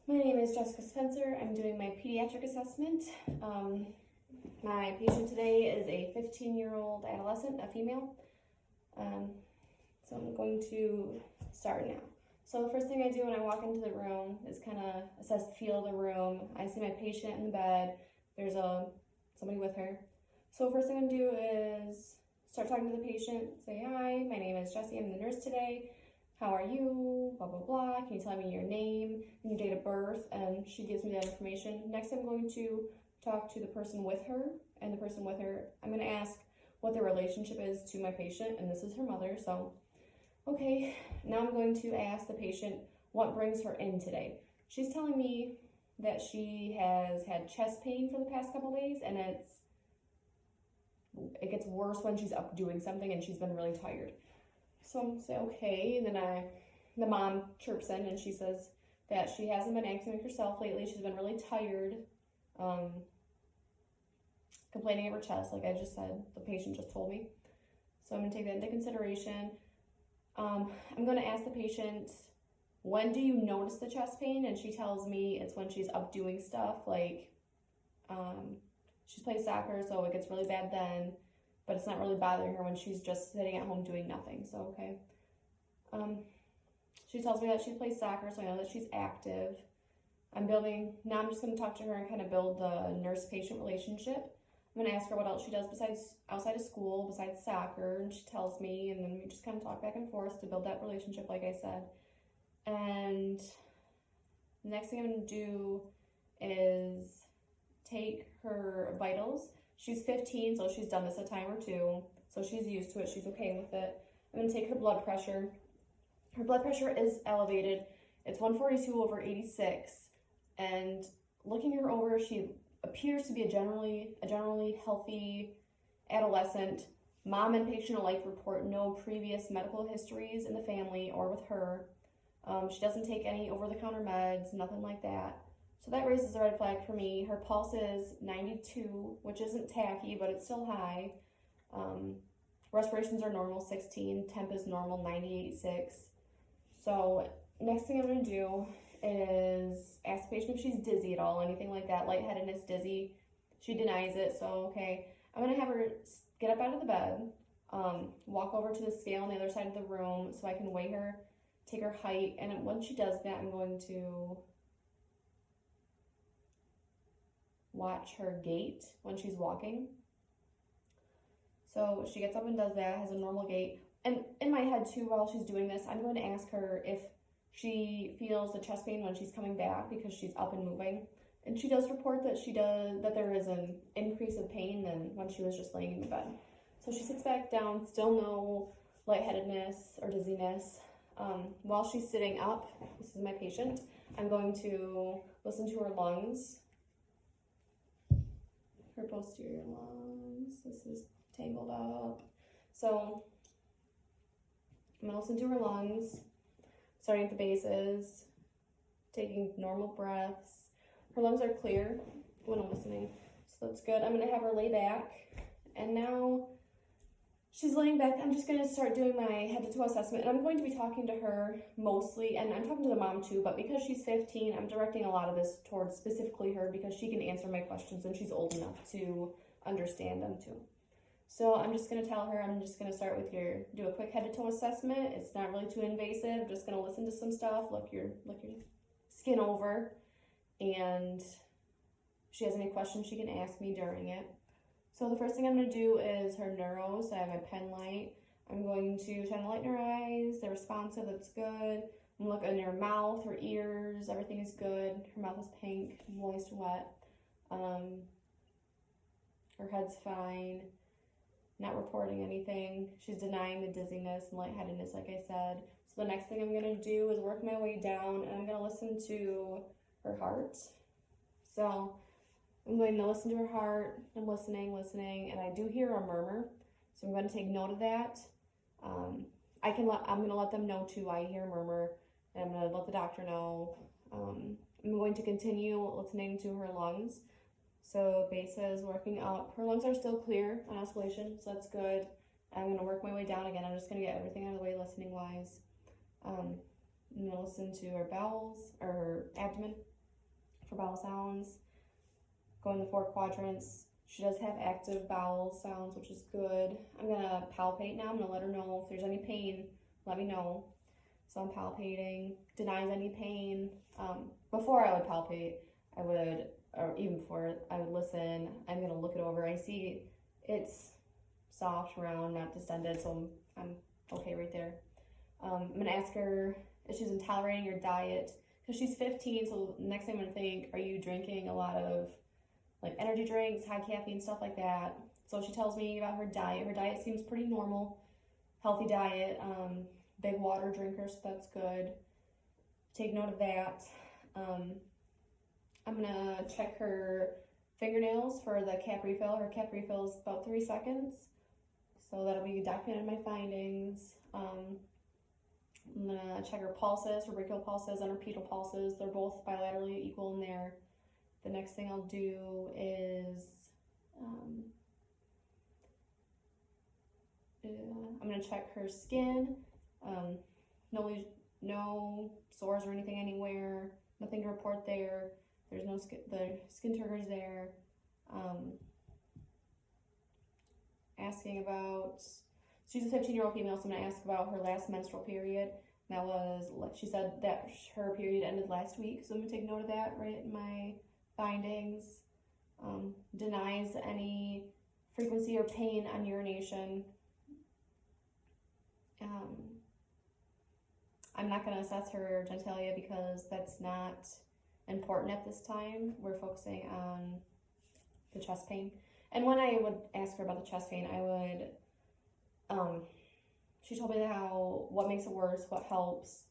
My name is Jessica Spencer. I'm doing my pediatric assessment. My patient today is a 15-year-old adolescent, a female. So I'm going to start now. So the first thing I do when I walk into the room is kind of assess the feel of the room. I see my patient in the bed. There's somebody with her. So first thing I'm going to do is start talking to the patient. Say, hi, my name is Jessie. I'm the nurse today. How are you? Blah, blah, blah. Can you tell me your name and your date of birth? And she gives me that information. Next, I'm going to talk to the person with her. And the person with her, I'm going to ask what their relationship is to my patient. And this is her mother. So, okay. Now I'm going to ask the patient what brings her in today. She's telling me that she has had chest pain for the past couple days. And it gets worse when she's up doing something and she's been really tired. So I'm going to say, okay, and then the mom chirps in and she says that she hasn't been acting like herself lately. She's been really tired, complaining of her chest, like I just said, the patient just told me. So I'm going to take that into consideration. I'm going to ask the patient, when do you notice the chest pain? And she tells me it's when she's up doing stuff, like she's playing soccer, so it gets really bad then. But it's not really bothering her when she's just sitting at home doing nothing, so okay. She tells me that she plays soccer, so I know that she's active. Now I'm just going to talk to her and kind of build the nurse-patient relationship. I'm going to ask her what else she does outside of school, besides soccer, and she tells me, and then we just kind of talk back and forth to build that relationship, like I said. And the next thing I'm going to do is take her vitals. She's 15, so she's done this a time or two, so she's used to it. She's okay with it. I'm going to take her blood pressure. Her blood pressure is elevated. It's 142/86, and looking her over, she appears to be a generally healthy adolescent. Mom and patient alike report no previous medical histories in the family or with her. She doesn't take any over-the-counter meds, nothing like that. So that raises a red flag for me. Her pulse is 92, which isn't tacky, but it's still high. Respirations are normal, 16. Temp is normal, 90/86. So next thing I'm going to do is ask the patient if she's dizzy at all, anything like that, lightheadedness, dizzy. She denies it, so okay. I'm going to have her get up out of the bed, walk over to the scale on the other side of the room so I can weigh her, take her height, and once she does that, I'm going to watch her gait when she's walking. So she gets up and does that, has a normal gait. And in my head too, while she's doing this, I'm going to ask her if she feels the chest pain when she's coming back because she's up and moving. And she does report that there is an increase of pain than when she was just laying in the bed. So she sits back down, still no lightheadedness or dizziness. While she's sitting up, this is my patient, I'm going to listen to her lungs. Her posterior lungs. This is tangled up. So I'm going to listen to her lungs, starting at the bases, taking normal breaths. Her lungs are clear when I'm listening, so that's good. I'm going to have her lay back, and now she's laying back. I'm just going to start doing my head-to-toe assessment, and I'm going to be talking to her mostly, and I'm talking to the mom too, but because she's 15, I'm directing a lot of this towards specifically her because she can answer my questions and she's old enough to understand them too. So I'm just going to tell her, I'm just going to start with do a quick head-to-toe assessment. It's not really too invasive. Just going to listen to some stuff, look your skin over, and if she has any questions, she can ask me during it. So the first thing I'm going to do is her neuros. I have my pen light. I'm going to shine the light in her eyes. They're responsive. That's good. I'm going to look in her mouth, her ears. Everything is good. Her mouth is pink, moist, wet. Her head's fine. Not reporting anything. She's denying the dizziness and lightheadedness, like I said. So the next thing I'm going to do is work my way down, and I'm going to listen to her heart. So I'm going to listen to her heart. I'm listening, and I do hear a murmur. So I'm going to take note of that. I'm going to let them know too. I hear a murmur, and I'm going to let the doctor know. I'm going to continue listening to her lungs. So bases working up. Her lungs are still clear on escalation, so that's good. I'm going to work my way down again. I'm just going to get everything out of the way listening wise. I'm going to listen to her bowels, or her abdomen. for bowel sounds. Going the 4 quadrants. She does have active bowel sounds, which is good. I'm gonna palpate now. I'm gonna let her know if there's any pain, let me know. So I'm palpating, denies any pain. Before I would palpate, or even before I would listen, I'm gonna look it over. I see it's soft, round, not distended, so I'm okay right there. I'm gonna ask her if she's been tolerating your diet, because she's 15, so next thing I'm gonna think, are you drinking a lot of like energy drinks, high caffeine, stuff like that? So she tells me about her diet. Her diet seems pretty normal, healthy diet, big water drinker, so that's good. Take note of that. I'm gonna check her fingernails for the cap refill. Her cap refill is about 3 seconds, so that'll be documented in my findings. I'm gonna check her pulses, her brachial pulses and her pedal pulses. They're both bilaterally equal in there. The next thing I'll do is I'm gonna check her skin. No sores or anything anywhere. Nothing to report there. There's no skin turgors there. Asking about, she's a 15-year-old female, so I'm gonna ask about her last menstrual period. That was, she said that her period ended last week, so I'm gonna take note of that right in my findings. Denies any frequency or pain on urination. I'm not going to assess her genitalia because that's not important at this time. We're focusing on the chest pain. And when I would ask her about the chest pain, she told me what makes it worse, what helps,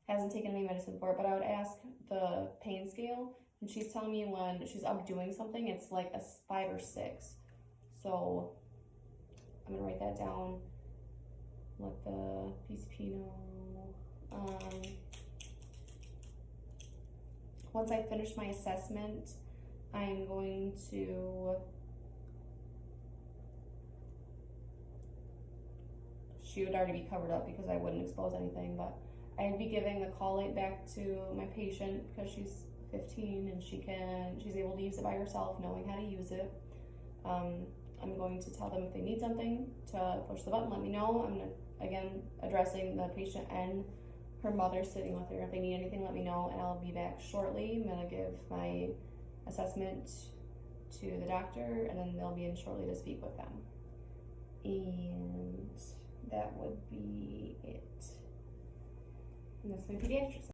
hasn't taken any medicine for it, but I would ask the pain scale, and she's telling me when she's up doing something, it's like a 5 or 6. So I'm gonna write that down. Let the PCP know. Once I finish my assessment, I'm going to, she would already be covered up because I wouldn't expose anything, but I'd be giving the call-aid back to my patient because she's 15 and she's able to use it by herself, knowing how to use it. I'm going to tell them if they need something to push the button, let me know. I'm gonna, again, addressing the patient and her mother sitting with her. If they need anything, let me know, and I'll be back shortly. I'm gonna give my assessment to the doctor, and then they'll be in shortly to speak with them. And that would be it. And that's my pediatrics.